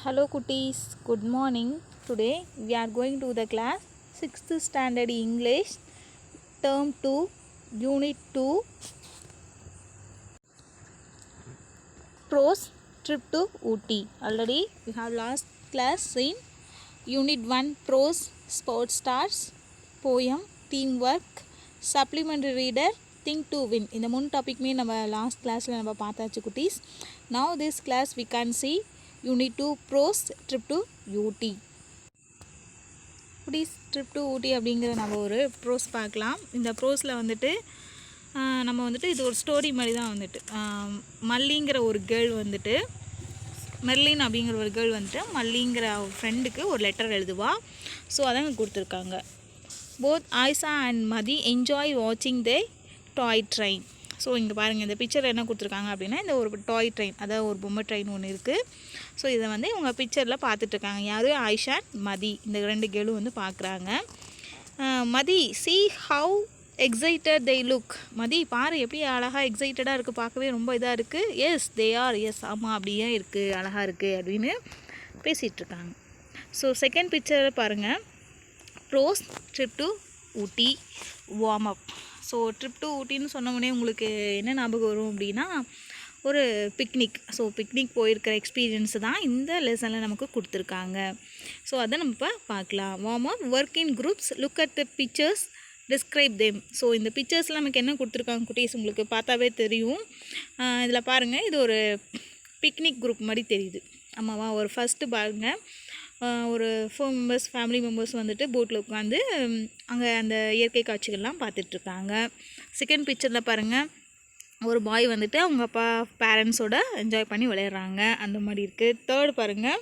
Hello cuties, good morning. Today we are going to the class 6th standard English term 2 unit 2 prose trip to Ooty. Already we have last class in unit 1 prose sports stars poem teamwork supplementary reader think to win. இந்த மூணு டாபிக்மே நம்ம last கிளாஸில் நம்ம பார்த்தாச்சு குட்டீஸ். Now this class we can see Unit 2 Prose Trip to Ooty. குட்டீஸ் trip to ஊட்டி அப்படிங்கிற நம்ம ஒரு ப்ரோஸ் பார்க்கலாம். இந்த ப்ரோஸில் வந்துட்டு நம்ம வந்துட்டு இது ஒரு ஸ்டோரி மாதிரி தான் வந்துட்டு மல்லிங்கிற ஒரு கேர்ள் வந்துட்டு மெர்லின் அப்படிங்கிற ஒரு கேர்ள் வந்துட்டு மல்லிங்கிற ஃப்ரெண்டுக்கு ஒரு லெட்டர் எழுதுவா. ஸோ அதாங்க கொடுத்துருக்காங்க. Both Ayesha and Mathi enjoy வாட்சிங் த டாய் ட்ரெயின். ஸோ இங்கே பாருங்கள், இந்த பிக்சரில் என்ன கொடுத்துருக்காங்க அப்படின்னா இந்த ஒரு டாய் ட்ரெயின், அதாவது ஒரு பொம்மை ட்ரெயின் ஒன்று இருக்குது. ஸோ இதை வந்து இவங்க பிக்சரில் பார்த்துட்ருக்காங்க. யார்? ஆயிஷா மதி, இந்த ரெண்டு கேர்ளும் வந்து பார்க்குறாங்க. Mathi see how excited they look. Mathi பாரு எப்படி அழகாக எக்ஸைட்டடாக இருக்குது, பார்க்கவே ரொம்ப இதாக இருக்குது. எஸ் தே ஆர், எஸ் ஆமாம் அப்படியே இருக்குது, அழகாக இருக்குது அப்படின்னு பேசிகிட்ருக்காங்க. ஸோ செகண்ட் பிக்சரை பாருங்கள். Prose trip to Ooty warm up. So trip to ஊட்டின்னு சொன்னோடனே உங்களுக்கு என்ன ஞாபகம் வரும் அப்படின்னா ஒரு பிக்னிக். ஸோ பிக்னிக் போயிருக்கிற எக்ஸ்பீரியன்ஸ் தான் இந்த லெசனில் நமக்கு கொடுத்துருக்காங்க. ஸோ அதை நம்ம இப்போ பார்க்கலாம். Warm up, work in groups, look at the pictures, describe them. So இந்த பிக்சர்ஸில் நமக்கு என்ன கொடுத்துருக்காங்க குட்டீஸ் உங்களுக்கு பார்த்தாவே தெரியும். இதில் பாருங்கள், இது ஒரு பிக்னிக் குரூப் மாதிரி தெரியுது. ஆமாவா? ஒரு ஃபஸ்ட்டு பாருங்கள், ஒரு 4 மெம்பர்ஸ் ஃபேமிலி மெம்பர்ஸ் வந்துட்டு போட்டில் உட்காந்து அங்கே அந்த இயற்கை காட்சிகள்லாம் பார்த்துட்ருக்காங்க. செகண்ட் பிக்சரில் பாருங்கள், ஒரு பாய் வந்துட்டு அவங்க பேரண்ட்ஸோட என்ஜாய் பண்ணி விளையாடுறாங்க, அந்த மாதிரி இருக்குது. தேர்ட் பாருங்கள்,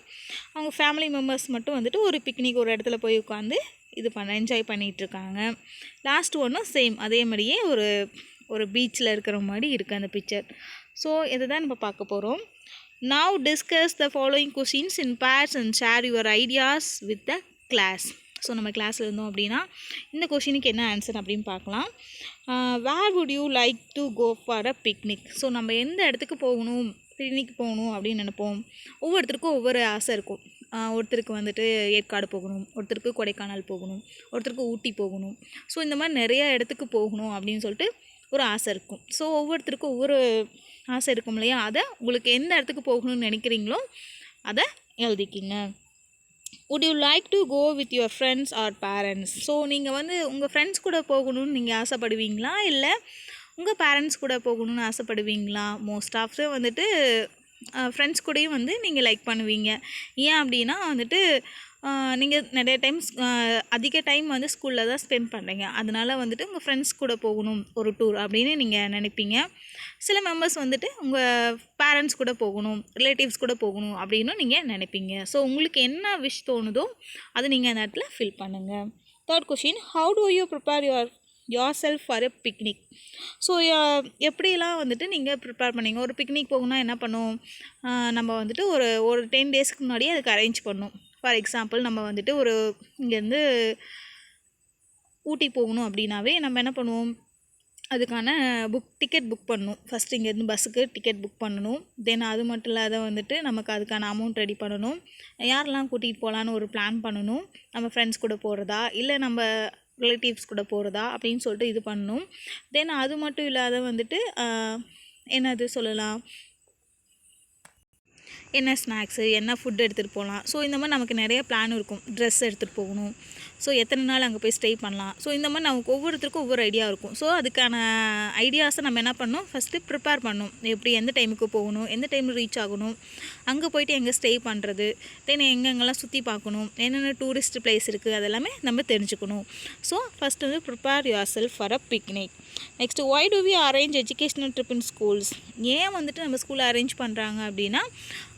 அவங்க ஃபேமிலி மெம்பர்ஸ் மட்டும் வந்துட்டு ஒரு பிக்னிக் ஒரு இடத்துல போய் உட்காந்து இது என்ஜாய் பண்ணிகிட்ருக்காங்க. லாஸ்ட் ஒன்றும் சேம் அதே மாதிரியே ஒரு பீச்சில் இருக்கிற மாதிரி இருக்குது அந்த பிக்சர். ஸோ இதை தான் நம்ம பார்க்க போகிறோம். Now discuss the following questions in pairs and share your ideas with the class. So நம்ம கிளாஸில் இருந்தோம் அப்படின்னா இந்த கொஷினுக்கு என்ன ஆன்சர் அப்படின்னு பார்க்கலாம். Where would you like to go for a picnic. So நம்ம எந்த இடத்துக்கு போகணும், பிக்னிக் போகணும் அப்படின்னு நினைப்போம். ஒவ்வொருத்தருக்கும் ஒவ்வொரு ஆசை இருக்கும். ஒருத்தருக்கு வந்துட்டு ஏற்காடு போகணும், ஒருத்தருக்கு கொடைக்கானல் போகணும், ஒருத்தருக்கு ஊட்டி போகணும். ஸோ இந்த மாதிரி நிறைய இடத்துக்கு போகணும் அப்படின்னு சொல்லிட்டு ஒரு ஆசை இருக்கும். ஸோ ஒவ்வொருத்தருக்கும் ஒவ்வொரு ஆசை இருக்கும் இல்லையா? அதை உங்களுக்கு எந்த இடத்துக்கு போகணும்னு நினைக்கிறீங்களோ அதை எழுதிக்கிங்க. would you like to go with your friends or parents. So நீங்கள் வந்து உங்கள் ஃப்ரெண்ட்ஸ் கூட போகணும்னு நீங்கள் ஆசைப்படுவீங்களா, இல்லை உங்கள் பேரண்ட்ஸ் கூட போகணும்னு ஆசைப்படுவீங்களா? மோஸ்ட் ஆஃப் வந்துட்டு ஃப்ரெண்ட்ஸ் கூடயும் வந்து நீங்கள் லைக் பண்ணுவீங்க. ஏன் அப்படின்னா வந்துட்டு நீங்கள் நிறைய டைம்ஸ் அதிக டைம் வந்து ஸ்கூலில் தான் ஸ்பெண்ட் பண்ணுறீங்க. அதனால் வந்துட்டு உங்கள் ஃப்ரெண்ட்ஸ் கூட போகணும் ஒரு டூர் அப்படின்னு நீங்கள் நினைப்பீங்க. சில மெம்பர்ஸ் வந்துட்டு உங்கள் பேரண்ட்ஸ் கூட போகணும், ரிலேட்டிவ்ஸ் கூட போகணும் அப்படின்னு நீங்கள் நினைப்பீங்க. ஸோ உங்களுக்கு என்ன விஷ் தோணுதோ அதை நீங்கள் அந்த இடத்துல ஃபில் பண்ணுங்கள். Third question, how to you prepare your self for a picnic. So எப்படிலாம் வந்துட்டு நீங்கள் ப்ரிப்பேர் பண்ணீங்க? ஒரு பிக்னிக் போகணுன்னா என்ன பண்ணுவோம், நம்ம வந்துட்டு ஒரு 10 டேஸ்க்கு முன்னாடியே அதுக்கு அரேஞ்ச் பண்ணணும். ஃபார் எக்ஸாம்பிள் நம்ம வந்துட்டு இங்கேருந்து ஊட்டி போகணும் அப்படின்னாவே நம்ம என்ன பண்ணுவோம், அதுக்கான டிக்கெட் புக் பண்ணணும். ஃபஸ்ட்டு இங்கேருந்து பஸ்ஸுக்கு டிக்கெட் புக் பண்ணணும். தென் அது மட்டும் இல்லாத வந்துட்டு நமக்கு அதுக்கான அமௌண்ட் ரெடி பண்ணணும். யாரெல்லாம் கூட்டிகிட்டு போகலான்னு ஒரு பிளான் பண்ணணும். நம்ம ஃப்ரெண்ட்ஸ் கூட போகிறதா இல்லை நம்ம ரிலேட்டிவ்ஸ் கூட போகிறதா அப்படின்னு சொல்லிட்டு இது பண்ணணும். தென் அது மட்டும் இல்லாத வந்துட்டு என்னது சொல்லலாம், என்ன ஸ்நாக்ஸு, என்ன ஃபுட் எடுத்துகிட்டு போகலாம். ஸோ இந்த மாதிரி நமக்கு நிறைய பிளான் இருக்கும். ட்ரெஸ் எடுத்துகிட்டு போகணும். ஸோ எத்தனை நாள் அங்கே போய் ஸ்டே பண்ணலாம். ஸோ இந்த மாதிரி நமக்கு ஒவ்வொருத்தருக்கும் ஒவ்வொரு ஐடியா இருக்கும். ஸோ அதுக்கான ஐடியாஸை நம்ம என்ன பண்ணணும், ஃபஸ்ட்டு ப்ரிப்பேர் பண்ணணும். எப்படி எந்த டைமுக்கு போகணும், எந்த டைமில் ரீச் ஆகணும், அங்கே போய்ட்டு எங்கே ஸ்டே பண்ணுறது, தென் எங்கெங்கெல்லாம் சுற்றி பார்க்கணும், என்னென்ன டூரிஸ்ட் பிளேஸ் இருக்குது, அதெல்லாமே நம்ம தெரிஞ்சுக்கணும். ஸோ ஃபஸ்ட்டு வந்து prepare yourself for a picnic. Next, why do we arrange educational trip in schools. ஏன் வந்துட்டு நம்ம ஸ்கூலில் அரேஞ்ச் பண்ணுறாங்க அப்படின்னா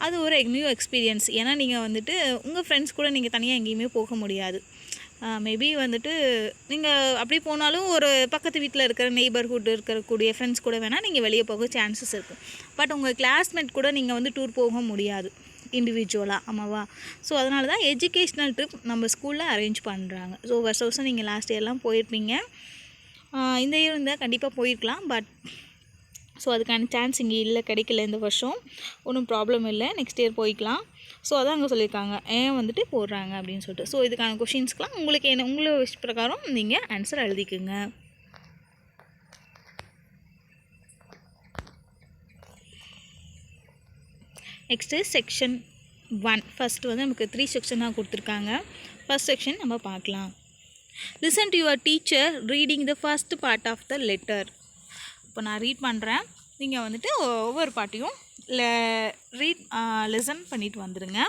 அது ஒரு நியூ எக்ஸ்பீரியன்ஸ். ஏன்னா நீங்கள் வந்துட்டு உங்கள் ஃப்ரெண்ட்ஸ் கூட நீங்கள் தனியாக எங்கேயுமே போக முடியாது. மேபி வந்துட்டு நீங்கள் அப்படி போனாலும் ஒரு பக்கத்து வீட்டில் இருக்கிற நெய்பர்ஹுட் இருக்கக்கூடிய ஃப்ரெண்ட்ஸ் கூட வேணால் நீங்கள் வெளியே போக சான்சஸ் இருக்குது. பட் உங்கள் கிளாஸ்மேட் கூட நீங்கள் வந்து டூர் போக முடியாது இண்டிவிஜுவலாக. ஆமாவா? ஸோ அதனால தான் எஜுகேஷ்னல் ட்ரிப் நம்ம ஸ்கூலில் அரேஞ்ச் பண்ணுறாங்க. ஸோ வருஷம் நீங்கள் லாஸ்ட் இயர்லாம் போயிருப்பீங்க. இந்த இயர் இருந்தால் கண்டிப்பாக போயிருக்கலாம். பட் ஸோ அதுக்கான சான்ஸ் இங்கே இல்லை, கிடைக்கல இந்த வருஷம். ஒன்றும் ப்ராப்ளம் இல்லை, நெக்ஸ்ட் இயர் போய்க்கலாம். ஸோ அதான் அங்கே சொல்லியிருக்காங்க ஏன் வந்துட்டு போடுறாங்க அப்படின்னு சொல்லிட்டு. ஸோ இதுக்கான கொஷின்ஸ்க்கெலாம் உங்களுக்கு என்ன உங்களோட விஷ் பிரகாரம் நீங்கள் ஆன்சர் எழுதிக்குங்க. Next section 1. ஃபஸ்ட்டு வந்து நமக்கு 3 செக்ஷனாக கொடுத்துருக்காங்க. ஃபஸ்ட் செக்ஷன் நம்ம பார்க்கலாம். Listen to your teacher reading the first part of the letter. இப்போ நான் ரீட் பண்ணுறேன், நீங்கள் வந்துட்டு ஒவ்வொரு பாட்டையும் லிசன் பண்ணிட்டு வந்துடுங்க.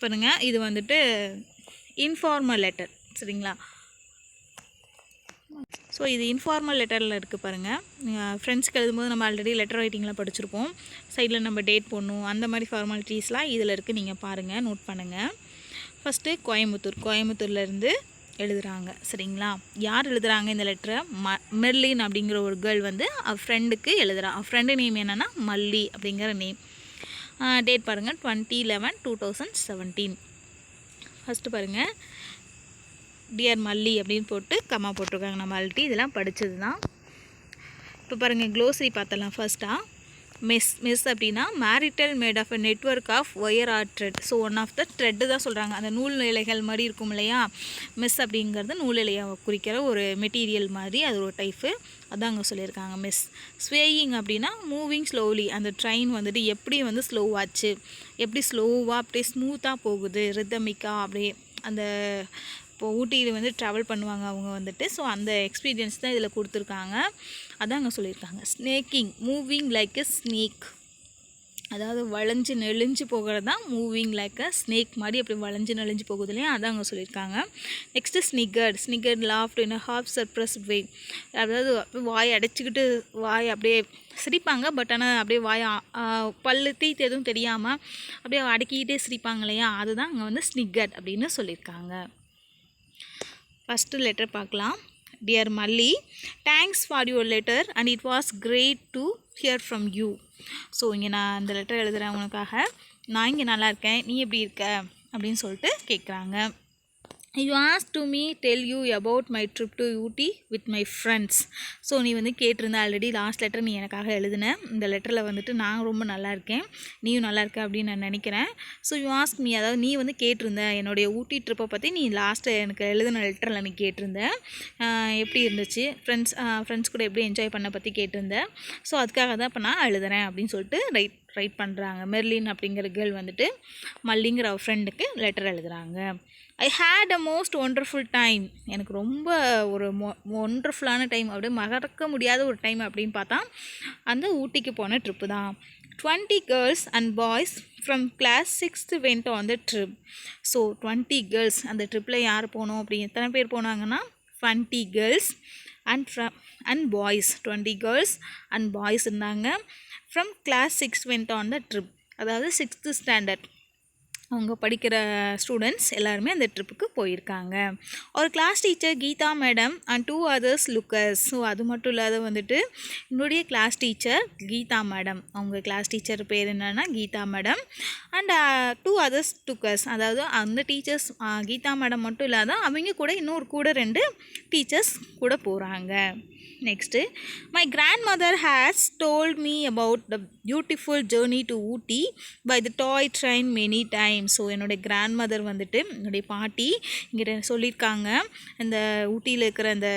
பாருங்கள், இது வந்துட்டு இன்ஃபார்மல் லெட்டர், சரிங்களா? ஸோ இது இன்ஃபார்மல் லெட்டரில் இருக்குது பாருங்கள். ஃப்ரெண்ட்ஸ்க்கு எழுதும்போது நம்ம ஆல்ரெடி லெட்டர் ரைட்டிங்கில் படிச்சிருப்போம். சைடில் நம்ம டேட் போடணும், அந்த மாதிரி ஃபார்மாலிட்டிஸ்லாம் இதில் இருக்குது, நீங்கள் பாருங்கள், நோட் பண்ணுங்கள். ஃபஸ்ட்டு கோயம்புத்தூர்லேருந்து எழுதுகிறாங்க, சரிங்களா? யார் எழுதுகிறாங்க இந்த லெட்டரை? மெர்லின் அப்படிங்கிற ஒரு கேர்ள் வந்து ஃப்ரெண்டுக்கு எழுதுகிறான். ஃப்ரெண்டு நேம் என்னென்னா மல்லி அப்படிங்கிற நேம். டேட் பாருங்கள், 20/11/2017. ஃபஸ்ட்டு பாருங்கள், டியர் மல்லி அப்படின்னு போட்டு கம்மா போட்டிருக்காங்க. நம்ம ஆல்ரெடி இதெல்லாம் படித்தது தான். இப்போ பாருங்கள், க்ளோசரி பார்த்தலாம். ஃபர்ஸ்ட்டாக மெஸ் அப்படின்னா material made of a network of wire or thread. So one of the thread தான் சொல்கிறாங்க. அந்த நூல் இலைகள் மாதிரி இருக்கும் இல்லையா, மெஸ் அப்படிங்கிறது நூல் இலையை குறிக்கிற ஒரு மெட்டீரியல் மாதிரி, அது ஒரு டைப்பு, அதான் அங்கே சொல்லியிருக்காங்க மெஸ். ஸ்வேயிங் அப்படின்னா மூவிங் ஸ்லோலி. அந்த ட்ரெயின் வந்துட்டு எப்படி வந்து ஸ்லோவாச்சு, எப்படி ஸ்லோவாக அப்படியே ஸ்மூத்தாக போகுது, ரிதமிக்காக அப்படியே. அந்த இப்போது ஊட்டியில் வந்து ட்ராவல் பண்ணுவாங்க அவங்க வந்துட்டு. ஸோ அந்த எக்ஸ்பீரியன்ஸ் தான் இதில் கொடுத்துருக்காங்க, அதான் அங்கே சொல்லியிருக்காங்க. Snaking, moving like a snake, அதாவது வளைஞ்சு நெளிஞ்சு போகிறது தான் மூவிங் லைக் அ ஸ்னேக் மாதிரி அப்படி வளைஞ்சு நெளிஞ்சு போகுது இல்லையா, அதான் அங்கே சொல்லியிருக்காங்க. நெக்ஸ்ட்டு ஸ்னிகர்ட் லாஃப்ட் இன் அ ஹாஃப் சர்ப்ரஸ் வே. அதாவது வாய் அடைச்சிக்கிட்டு வாய் அப்படியே சிரிப்பாங்க, பட் ஆனால் அப்படியே வாய் பல்லு டீத் எதுவும் தெரியாமல் அப்படியே அடக்கிக்கிட்டே சிரிப்பாங்க இல்லையா, அதுதான் அங்கே வந்து ஸ்னிகர்ட் அப்படின்னு சொல்லியிருக்காங்க. ஃபஸ்ட்டு லெட்டர் பார்க்கலாம். Dear Malli, thanks for your letter and it was great to hear from you. So இங்கே நான் இந்த லெட்டர் எழுதுகிறேன் உனக்காக. நான் இங்கே நல்லா இருக்கேன், நீ எப்படி இருக்க அப்படின்னு சொல்லிட்டு கேட்குறாங்க. You ask to me tell you about my trip to Ooty with my friends. So நீ வந்து கேட்டிருந்த ஆல்ரெடி லாஸ்ட் லெட்டர் நீ எனக்காக எழுதினேன். இந்த லெட்டரில் வந்துட்டு நான் ரொம்ப நல்லா இருக்கேன், நீயும் நல்லா இருக்க அப்படின்னு நான் நினைக்கிறேன். ஸோ யூ ஆஸ்க் மீ, அதாவது நீ வந்து கேட்டிருந்த என்னுடைய ஊட்டி ட்ரிப்பை பற்றி நீ லாஸ்ட்டு எனக்கு எழுதின லெட்டரில் நீ கேட்டிருந்த, எப்படி இருந்துச்சு, ஃப்ரெண்ட்ஸ் கூட எப்படி என்ஜாய் பண்ண பற்றி கேட்டிருந்தேன். ஸோ அதுக்காக தான் இப்போ நான் எழுதுகிறேன் அப்படின்னு சொல்லிட்டு ரைட் பண்ணுறாங்க. மெர்லின் அப்படிங்கிற கேர்ள் வந்துட்டு மல்லிங்கிற ஃப்ரெண்டுக்கு லெட்டர் எழுதுகிறாங்க. I had a most wonderful time. எனக்கு ரொம்ப ஒரு ஒண்டர்ஃபுல்லான டைம், அப்படியே மறக்க முடியாத ஒரு டைம் அப்படின்னு பார்த்தா அந்த ஊட்டிக்கு போன ட்ரிப்பு தான். 20 girls and boys from class 6th went on the trip. So 20 girls அந்த ட்ரிப்பில் யார் போனோம் அப்படி எத்தனை பேர் போனாங்கன்னா 20 girls and boys, 20 girls and boys இருந்தாங்க. From class 6 went on the trip, அதாவது 6th ஸ்டாண்டர்ட் அவங்க படிக்கிற ஸ்டூடெண்ட்ஸ் எல்லாருமே அந்த ட்ரிப்புக்கு போயிருக்காங்க. ஒரு class teacher Geetha madam and 2 others lookers. So அது மட்டும் இல்லாத வந்துட்டு என்னுடைய கிளாஸ் டீச்சர் கீதா மேடம், அவங்க கிளாஸ் டீச்சர் பேர் என்னென்னா Geetha madam, and 2 others lookers, அதாவது அந்த டீச்சர்ஸ் கீதா மேடம் மட்டும் இல்லாத அவங்க கூட இன்னொரு கூட 2 டீச்சர்ஸ் கூட போகிறாங்க. Next, my grandmother has told me about the beautiful journey to Ooty by the toy train many time. So என்னுடைய கிராண்ட் மதர் வந்துட்டு என்னுடைய பாட்டி இங்கே சொல்லியிருக்காங்க, இந்த ஊட்டியில் இருக்கிற அந்த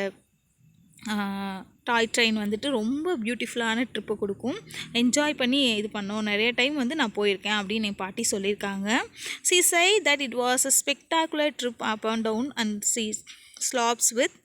டாய் ட்ரெயின் வந்துட்டு ரொம்ப பியூட்டிஃபுல்லான ட்ரிப்பை கொடுக்கும், என்ஜாய் பண்ணி இது பண்ணோம், நிறைய டைம் வந்து நான் போயிருக்கேன் அப்படின்னு என் பாட்டி சொல்லியிருக்காங்க. She said that it was a spectacular trip up and down and see slopes with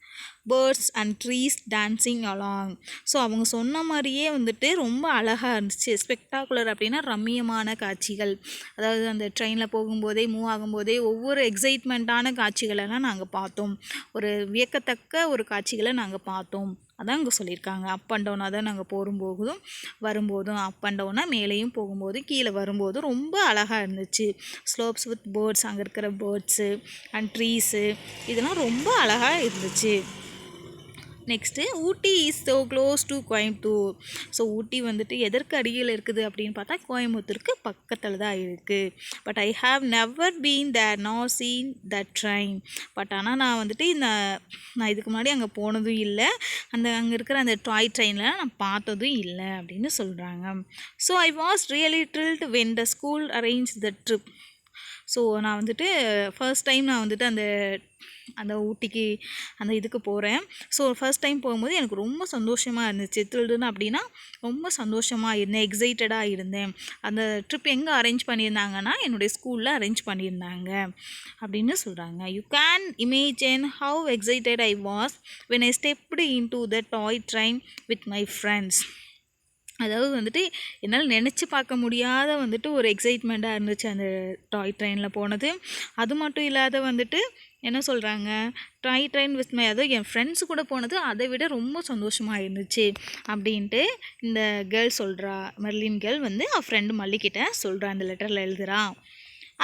birds and trees dancing along. So அவங்க சொன்ன மாதிரியே வந்துட்டு ரொம்ப அழகாக இருந்துச்சு. ஸ்பெக்டாகுலர் அப்படின்னா ரம்மியமான காட்சிகள், அதாவது அந்த ட்ரெயினில் போகும்போதே மூவ் ஆகும்போதே ஒவ்வொரு எக்ஸைட்மெண்ட்டான காட்சிகளெல்லாம் நாங்கள் பார்த்தோம், ஒரு வியக்கத்தக்க ஒரு காட்சிகளை நாங்கள் பார்த்தோம், அதான் அங்கே சொல்லியிருக்காங்க. அப் அண்ட் டவுனாக தான் நாங்கள் போகும்போதும் வரும்போதும், அப் அண்ட் டவுனாக மேலேயும் போகும்போது கீழே வரும்போது ரொம்ப அழகாக இருந்துச்சு. ஸ்லோப்ஸ் வித் பேர்ட்ஸ், அங்கே இருக்கிற பேர்ட்ஸு அண்ட் ட்ரீஸு இதெல்லாம் ரொம்ப அழகாக இருந்துச்சு. Next Ooty is so close to Coimbatore. So Ooty வந்துட்டு எதற்கு அருகில் இருக்குது அப்படின்னு பார்த்தா கோயம்புத்தூருக்கு பக்கத்தில் தான் இருக்குது. But I have never been there nor seen the train. But ஆனால் நான் வந்துட்டு நான் இதுக்கு முன்னாடி அங்கே போனதும் இல்லை, அங்கே இருக்கிற அந்த டாய் ட்ரெயினில் நான் பார்த்ததும் இல்லை அப்படின்னு சொல்கிறாங்க. So I was really thrilled when the school arrange the trip. So நான் வந்துட்டு ஃபர்ஸ்ட் டைம் நான் வந்துட்டு அந்த ஊட்டிக்கு அந்த இதுக்கு போகிறேன். ஸோ ஃபர்ஸ்ட் டைம் போகும்போது எனக்கு ரொம்ப சந்தோஷமாக இருந்துச்சு. த்ரில்டுன்னு அப்படின்னா ரொம்ப சந்தோஷமாக இருந்தேன், எக்ஸைட்டடாக இருந்தேன். அந்த ட்ரிப் எங்கே அரேஞ்ச் பண்ணியிருந்தாங்கன்னா என்னுடைய ஸ்கூலில் அரேஞ்ச் பண்ணியிருந்தாங்க அப்படின்னு சொல்கிறாங்க. You can imagine how excited I was when I stepped in to the toy train with my friends. அதாவது வந்துட்டு என்னால் நினச்சி பார்க்க முடியாத வந்துட்டு ஒரு எக்ஸைட்மெண்ட்டாக இருந்துச்சு அந்த டாய் ட்ரெயினில் போனது. அது மட்டும் இல்லாத வந்துட்டு என்ன சொல்கிறாங்க, டாய் ட்ரெயின் வித் மை, அதுவும் என் ஃப்ரெண்ட்ஸு கூட போனது அதை விட ரொம்ப சந்தோஷமாக இருந்துச்சு அப்படின்ட்டு இந்த கேர்ள் சொல்கிறா. மெர்லின் கேர்ள் வந்து அவள் ஃப்ரெண்டு மல்லிக்கிட்ட சொல்கிறா, அந்த லெட்டரில் எழுதுகிறா.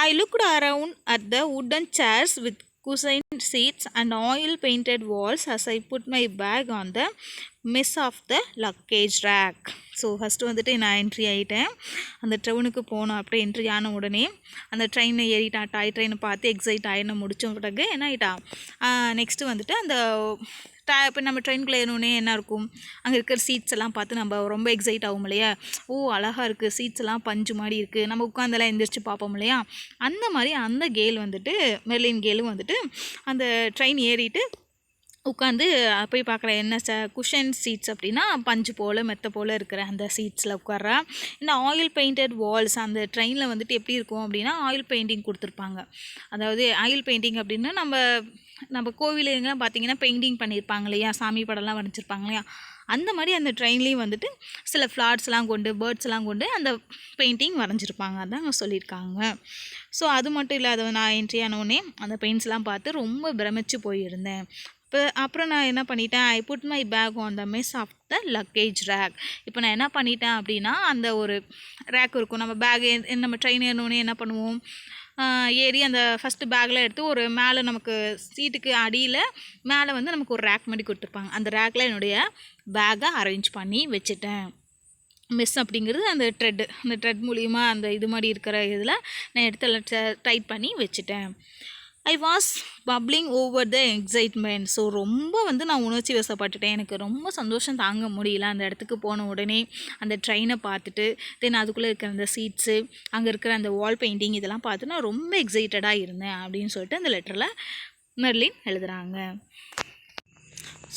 I looked around at the wooden chairs with cushioned seats and oil painted walls as I put my bag on the mess of the luggage rack. So first வந்துட்டு நான் entry ஆகிட்டேன். அந்த ட்ரெயினுக்கு போனோம். அப்படியே என்ட்ரி ஆன உடனே அந்த ட்ரெயினை ஏறிட்டான். டாய் ட்ரெயினை பார்த்து எக்ஸைட் ஆகின முடிச்ச பிறகு என்ன ஆகிட்டா, நெக்ஸ்ட்டு வந்துட்டு அந்த இப்போ நம்ம ட்ரெயின்குள்ளே ஏறினோடனே என்ன இருக்கும், அங்கே இருக்கிற சீட்ஸ் எல்லாம் பார்த்து நம்ம ரொம்ப எக்ஸைட் ஆகும் இல்லையா. ஓ அழகாக இருக்குது, சீட்ஸ் எல்லாம் பஞ்சு மாதிரி இருக்குது, நம்ம உட்காந்தெல்லாம் எந்திரிச்சு பார்ப்போம் இல்லையா. அந்த மாதிரி அந்த கேல் வந்துட்டு மெர்லின் கேலும் வந்துட்டு அந்த ட்ரெயின் ஏறிட்டு உட்காந்து போய் பார்க்குறேன். என்ன குஷன் சீட்ஸ் அப்படின்னா பஞ்சு போல் மெத்த போல் இருக்கிற அந்த சீட்ஸில் உட்கார்றா. இந்த ஆயில் பெயிண்டட் வால்ஸ், அந்த ட்ரெயினில் வந்துட்டு எப்படி இருக்கும் அப்படின்னா ஆயில் பெயிண்டிங் கொடுத்துருப்பாங்க. அதாவது ஆயில் பெயிண்டிங் அப்படின்னா நம்ம கோவிலுங்கெல்லாம் பார்த்திங்கன்னா பெயிண்டிங் பண்ணியிருப்பாங்க இல்லையா, சாமி படம்லாம் வரைஞ்சிருப்பாங்க இல்லையா, அந்த மாதிரி அந்த ட்ரெயின்லேயும் வந்துட்டு சில ஃப்ளார்ட்ஸ்லாம் கொண்டு பேர்ட்ஸ்லாம் கொண்டு அந்த பெயிண்டிங் வரைஞ்சிருப்பாங்க. அதான் சொல்லியிருக்காங்க. ஸோ அது மட்டும் இல்லாத நான் என்ட்ரி ஆனோடனே அந்த பெயிண்ட்ஸ்லாம் பார்த்து ரொம்ப பிரமிச்சு போயிருந்தேன். அப்புறம் நான் என்ன பண்ணிட்டேன், I put my bag on the mesh of the luggage rack. இப்போ நான் என்ன பண்ணிட்டேன் அப்படின்னா அந்த ஒரு ரேக் இருக்கும், நம்ம நம்ம ட்ரெயின் ஏறினோடனே என்ன பண்ணுவோம், ஏறி அந்த ஃபஸ்ட்டு பேக்கில் எடுத்து ஒரு மேலே நமக்கு சீட்டுக்கு அடியில் மேலே வந்து நமக்கு ஒரு ரேக் மாதிரி கொடுத்துருப்பாங்க. அந்த ரேக்கில் என்னுடைய பேக்கை அரேஞ்ச் பண்ணி வச்சுட்டேன். மெஸ் அப்படிங்கிறது அந்த த்ரெட் மூலிமா அந்த இது மாதிரி இருக்கிற இதில் நான் எடுத்து டைட் பண்ணி வச்சுட்டேன். I was bubbling over the excitement. So ரொம்ப வந்து நான் உணர்ச்சி வசப்பட்டுட்டேன். எனக்கு ரொம்ப சந்தோஷம் தாங்க முடியல. அந்த இடத்துக்கு போன உடனே அந்த ட்ரெயினை பார்த்துட்டு தென் அதுக்குள்ளே இருக்கிற அந்த சீட்ஸு, அங்கே இருக்கிற அந்த வால் பெயிண்டிங் இதெல்லாம் பார்த்து நான் ரொம்ப எக்ஸைட்டடாக இருந்தேன் அப்படின்னு சொல்லிட்டு அந்த லெட்டரில் மெர்லின் எழுதுகிறாங்க.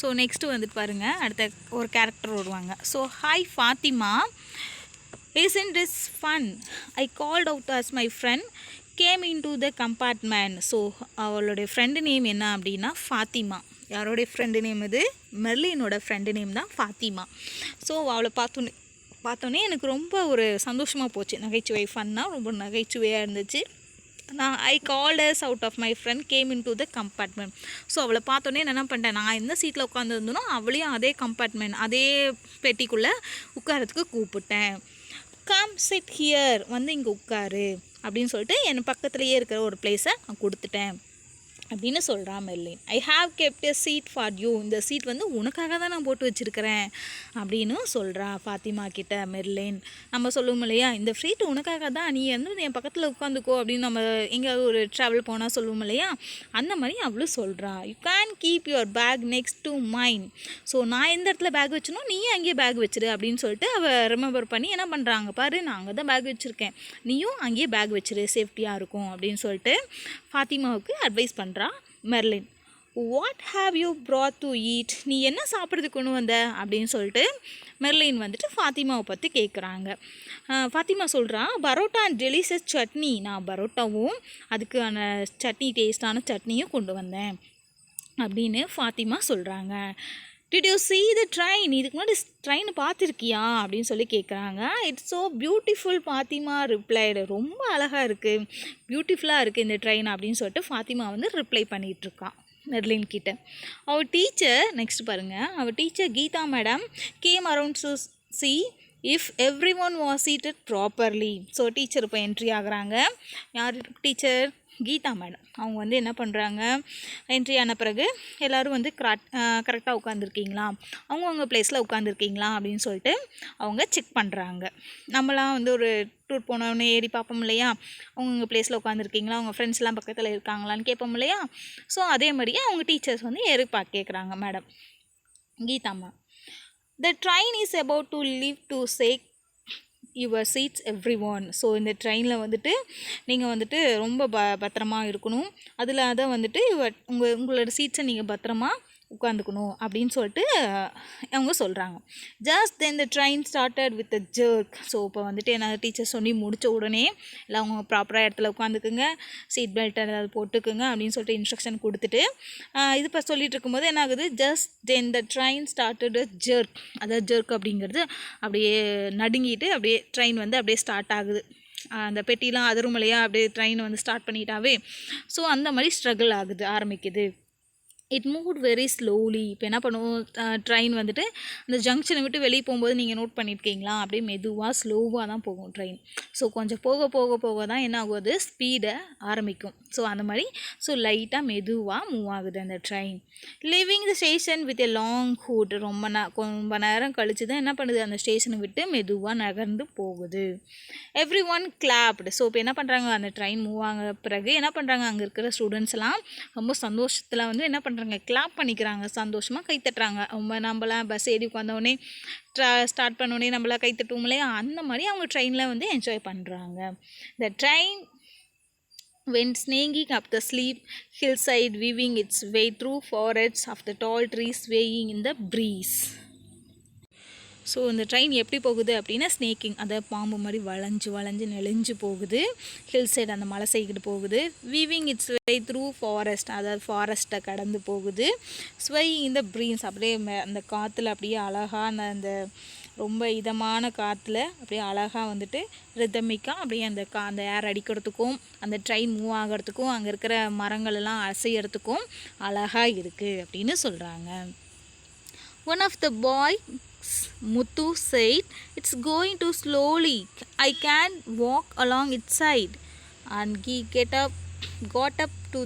ஸோ நெக்ஸ்ட்டு வந்துட்டு பாருங்கள், அடுத்த ஒரு கேரக்டர் வருவாங்க. So hi Fatima, isn't this fun? I called out as my friend came into the compartment. So அவளுடைய ஃப்ரெண்டு நேம் என்ன அப்படின்னா ஃபாத்திமா. யாரோடைய ஃப்ரெண்டு நேம் இது, மெர்லினோட ஃப்ரெண்டு நேம் தான் ஃபாத்திமா. ஸோ அவளை பார்த்தோன்னே எனக்கு ரொம்ப ஒரு சந்தோஷமாக போச்சு. நகைச்சுவை ஃபன்னாக ரொம்ப நகைச்சுவையாக இருந்துச்சு. I called out of my friend came in to the compartment. So அவளை பார்த்தோன்னே என்ன பண்ணிட்டேன், நான் எந்த சீட்டில் உட்காந்துருந்தனோ அவளையும் அதே கம்பார்ட்மெண்ட் அதே பெட்டிக்குள்ளே உட்காரத்துக்கு கூப்பிட்டேன். கம் சிட் ஹியர், வந்து இங்கே உட்காரு அப்படின்னு சொல்லிட்டு என் பக்கத்துலேயே இருக்கிற ஒரு பிளேஸை நான் கொடுத்துட்டேன் அப்படின்னு சொல்கிறான் Merlin. I have kept a seat for you, இந்த சீட் வந்து உனக்காக தான் நான் போட்டு வச்சுருக்கிறேன் அப்படின்னு சொல்கிறா ஃபாத்திமா கிட்ட மெர்லின். நம்ம சொல்லுவோம் இல்லையா, இந்த சீட் உனக்காக தான், நீ வந்து என் பக்கத்தில் உட்காந்துக்கோ அப்படின்னு நம்ம எங்கேயாவது ஒரு ட்ராவல் போனால் சொல்லுவோம் இல்லையா, அந்த மாதிரி அவளும் சொல்கிறா. You can keep your bag next to mine. So நான் எந்த இடத்துல பேக் வச்சனோ நீயும் அங்கேயே பேக் வச்சிரு அப்படின்னு சொல்லிட்டு அவள் ரிமெம்பர் பண்ணி என்ன பண்ணுறாங்க பாரு, நான் அங்கே தான் பேக் வச்சுருக்கேன், நீயும் அங்கேயே பேக் வச்சிரு, சேஃப்டியாக இருக்கும் அப்படின்னு சொல்லிட்டு ஃபாத்திமாவுக்கு அட்வைஸ் பண்ணுறா Merlin. What have you broad to eat, நீ என்ன சாப்பிட்றதுக்கு கொண்டு வந்த அப்படின்னு சொல்லிட்டு மெர்லின் வந்துட்டு ஃபாத்திமாவை பற்றி கேட்குறாங்க. ஃபாத்திமா சொல்கிறா, பரோட்டா அண்ட் டெலிஷியஸ் சட்னி, நான் பரோட்டாவும் அதுக்கான சட்னி டேஸ்டான சட்னியும் கொண்டு வந்தேன் அப்படின்னு ஃபாத்திமா சொல்கிறாங்க. Did you see the train, இதுக்கு முன்னாடி ட்ரெயின் பார்த்துருக்கியா அப்படின்னு சொல்லி கேட்குறாங்க. It's so beautiful Fatima replied, ரொம்ப அழகாக இருக்குது, பியூட்டிஃபுல்லாக இருக்குது இந்த ட்ரெயின் அப்படின்னு சொல்லிட்டு ஃபாத்திமா வந்து ரிப்ளை பண்ணிகிட்ருக்கான் மெர்லின் கிட்ட. அவள் டீச்சர் நெக்ஸ்ட் பாருங்கள், அவள் teacher Geetha madam came around to see if everyone was seated properly. So teacher இப்போ என்ட்ரி ஆகுறாங்க. யார் டீச்சர், கீதா மேடம் அவங்க வந்து என்ன பண்ணுறாங்க, என்ட்ரி ஆன பிறகு எல்லோரும் வந்து கரெக்டாக உட்காந்துருக்கீங்களா, அவங்கவுங்க ப்ளேஸில் உட்காந்துருக்கீங்களா அப்படின்னு சொல்லிட்டு அவங்க செக் பண்ணுறாங்க. நம்மளாம் வந்து ஒரு டூர் போனோடனே ஏறி பார்ப்போம் இல்லையா, அவங்கவுங்க ப்ளேஸில் உட்காந்துருக்கீங்களா, அவங்க ஃப்ரெண்ட்ஸ்லாம் பக்கத்தில் இருக்காங்களான்னு கேட்போம் இல்லையா. ஸோ அதே மாதிரியே அவங்க டீச்சர்ஸ் வந்து ஏறி கேட்குறாங்க madam Geetha ma'am. The train is about to leave to say your seats everyone. So இந்த ட்ரெயினில் வந்துட்டு நீங்கள் வந்துட்டு ரொம்ப பத்திரமா இருக்கணும். அதில் அதை வந்துட்டு உங்களோட சீட்ஸை நீங்கள் பத்திரமா உட்காந்துக்கணும் அப்படின்னு சொல்லிட்டு அவங்க சொல்கிறாங்க. Just then the train started with a jerk. So இப்போ வந்துட்டு என்ன டீச்சர் சொல்லி முடித்த உடனே இல்லை அவங்க ப்ராப்பராக இடத்துல உட்காந்துக்குங்க, சீட் பெல்ட் ஏதாவது போட்டுக்குங்க அப்படின்னு சொல்லிட்டு இன்ஸ்ட்ரக்ஷன் கொடுத்துட்டு இது இப்போ சொல்லிட்டு இருக்கும்போது என்ன ஆகுது, just then the train started a jerk. அதாவது ஜர்க் அப்படிங்கிறது அப்படியே நடுங்கிட்டு அப்படியே ட்ரெயின் வந்து அப்படியே ஸ்டார்ட் ஆகுது. அந்த பெட்டிலாம் அதரும் இல்லையா, அப்படியே ட்ரெயின் வந்து ஸ்டார்ட் பண்ணிட்டாவே. ஸோ அந்த மாதிரி ஸ்ட்ரகிள் ஆரம்பிக்குது. It moved very slowly. இப்போ என்ன பண்ணுவோம், ட்ரெயின் வந்துட்டு அந்த ஜங்ஷனை விட்டு வெளியே போகும்போது நீங்கள் நோட் பண்ணியிருக்கீங்களா, அப்படியே மெதுவாக ஸ்லோவாக தான் போகும் ட்ரெயின். ஸோ கொஞ்சம் போக போக போக தான் என்ன ஆகுது, ஸ்பீடை ஆரம்பிக்கும். ஸோ அந்த மாதிரி ஸோ லைட்டாக மெதுவாக மூவ் ஆகுது அந்த train. Living the station with a long hood. ரொம்ப நேரம் கழிச்சு தான் என்ன பண்ணுது, அந்த ஸ்டேஷனை விட்டு மெதுவாக நகர்ந்து போகுது. Every one கிளாப்டு. ஸோ இப்போ என்ன பண்ணுறாங்க, அந்த ட்ரெயின் மூவ் ஆக பிறகு என்ன பண்ணுறாங்க, அங்கே இருக்கிற ஸ்டூடெண்ட்ஸ்லாம் ரொம்ப சந்தோஷத்தில் வந்து என்ன பண்ணுறாங்க, கிளாப் பண்ணிக்கிறாங்க, சந்தோஷமாக கை தட்டுறாங்க. நம்மளாம் பஸ் ஏறி உட்காந்தோடனே ஸ்டார்ட் பண்ணோடனே நம்மளாம் கை தட்டுவோம் இல்லையா, அந்த மாதிரி அவங்க ட்ரெயினில் வந்து என்ஜாய் பண்ணுறாங்க. த train went snaking up the steep hillside, weaving its way through forests of the tall trees swaying in the breeze. So இந்த ட்ரெயின் எப்படி போகுது அப்படின்னா ஸ்னேக்கிங், அதை பாம்பு மாதிரி வளைஞ்சு நெளிஞ்சு போகுது. ஹில் சைடு அந்த மலை சைடு போகுது. Weaving it's way through forest, அதாவது ஃபாரஸ்ட்டை கடந்து போகுது. ஸ்வையிங் இந்த ப்ரீஸ், அப்படியே அந்த காற்றுல அப்படியே அழகாக அந்த ரொம்ப இதமான காற்றுல அப்படியே அழகாக வந்துட்டு ரிதமிக்காக அப்படியே அந்த ஏர் அடிக்கிறதுக்கும் அந்த ட்ரெயின் மூவ் ஆகிறதுக்கும் அங்கே இருக்கிற மரங்கள் எல்லாம் அசைகிறதுக்கும் அழகாக இருக்குது அப்படின்னு சொல்கிறாங்க. One of the boy Muthu said, "It's going too slowly. I can't walk along its side." And he got up to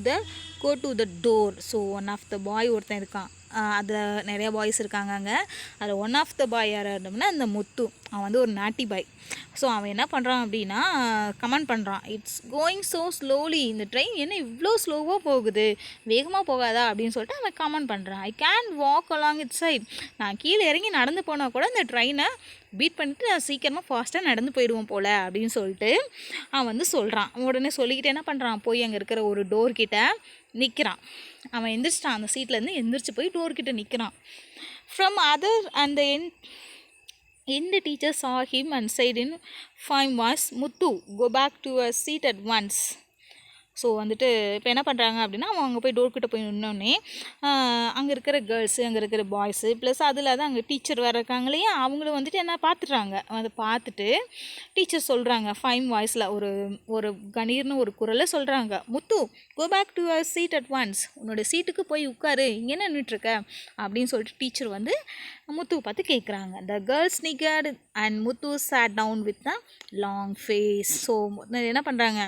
go to the door. So one of the boy ஒருத்தன் இருக்கான், அதில் நிறைய பாய்ஸ் இருக்காங்க அங்கே. அதில் one of the பாய் யார் அப்படின்னா இந்த முத்து. அவன் வந்து ஒரு நாட்டி பாய். ஸோ அவன் என்ன பண்ணுறான் அப்படின்னா கமெண்ட் பண்ணுறான், இட்ஸ் கோயிங் ஸோ ஸ்லோலி. இந்த ட்ரெயின் என்ன இவ்வளோ ஸ்லோவாக போகுது, வேகமாக போகாதா அப்படின்னு சொல்லிட்டு அவன் கமெண்ட் பண்ணுறான். I can walk along it side. நான் கீழே இறங்கி நடந்து போனால் கூட இந்த ட்ரெயினை பீட் பண்ணிவிட்டு நான் சீக்கிரமாக ஃபாஸ்ட்டாக நடந்து போயிடுவோம் போல் அப்படின்னு சொல்லிட்டு அவன் வந்து சொல்கிறான். உடனே சொல்லிக்கிட்டு என்ன பண்ணுறான், போய் அங்கே இருக்கிற ஒரு டோர்கிட்ட நிற்கிறான். அவன் எந்திரிச்சிட்டான், அந்த சீட்லேருந்து எந்திரிச்சு போய் டோர்கிட்ட நிற்கிறான். From other and the teacher saw him and said in fine voice, "Muthu, go back to your seat at once." So வந்துட்டு இப்போ என்ன பண்ணுறாங்க அப்படின்னா அவன் அங்கே போய் டோர்கிட்ட போய் நின்னோடனே அங்கே இருக்கிற கேர்ள்ஸு, அங்கே இருக்கிற பாய்ஸு ப்ளஸ் அதில் தான் அங்கே டீச்சர் வேறு இருக்காங்க இல்லையா, அவங்களும் வந்துட்டு என்ன பார்த்துட்றாங்க. அதை பார்த்துட்டு டீச்சர் சொல்கிறாங்க ஃபைன் வாய்ஸில் ஒரு கணீர்னு ஒரு குரலை சொல்கிறாங்க, Muthu go back to your seat at once. உன்னோட சீட்டுக்கு போய் உட்காரு, இங்கே என்ன நின்றுட்டுருக்க அப்படின்னு சொல்லிட்டு டீச்சர் வந்து முத்துவை பார்த்து கேட்குறாங்க. The girls sniggered and Muthu sat down with a long face. So என்ன பண்ணுறாங்க,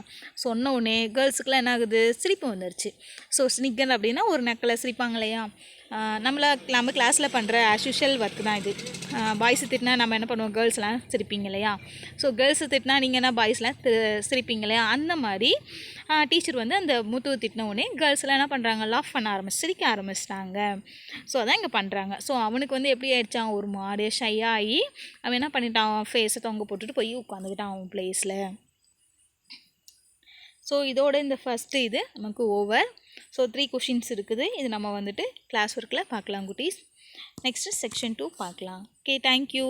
சொன்ன உடனே கேர்ள்ஸுக்கெலாம் என்ன ஆகுது, சிரிப்பு வந்துடுச்சு. ஸோ ஸ்னிக்கர் அப்படின்னா ஒரு நக்கில் சிரிப்பாங்க இல்லையா, நம்ம கிளாஸில் பண்ணுற ஆஸ்யூஷுவல் ஒர்க் தான் இது. பாய்ஸு திட்டினா நம்ம என்ன பண்ணுவோம், கேர்ள்ஸ்லாம் சிரிப்பீங்க இல்லையா. ஸோ கேர்ள்ஸு திட்டினா நீங்கள் என்ன பாய்ஸ்லாம் சிரிப்பீங்க இல்லையா, அந்த மாதிரி டீச்சர் வந்து அந்த முத்துவை திட்டின உடனே கேர்ள்ஸ்லாம் என்ன பண்ணுறாங்க, லாஃப் பண்ண சிரிக்க ஆரம்பிச்சிட்டாங்க. ஸோ அதான் இங்கே பண்ணுறாங்க. ஸோ அவனுக்கு வந்து எப்படி ஆயிடுச்சான், ஒரு மாதிரியே ஷையாகி அவன் என்ன பண்ணிட்டான், ஃபேஸை தொங்க போட்டுட்டு போய் உட்காந்துக்கிட்டான் அவன் ப்ளேஸில். ஸோ இதோட இந்த ஃபஸ்ட்டு இது நமக்கு ஓவர். ஸோ 3 கொஷின்ஸ் இருக்குது. இது நம்ம வந்துட்டு கிளாஸ் ஒர்க்கில் பார்க்கலாம் குட்டீஸ். நெக்ஸ்ட்டு செக்ஷன் 2 பார்க்கலாம். Okay, thank you.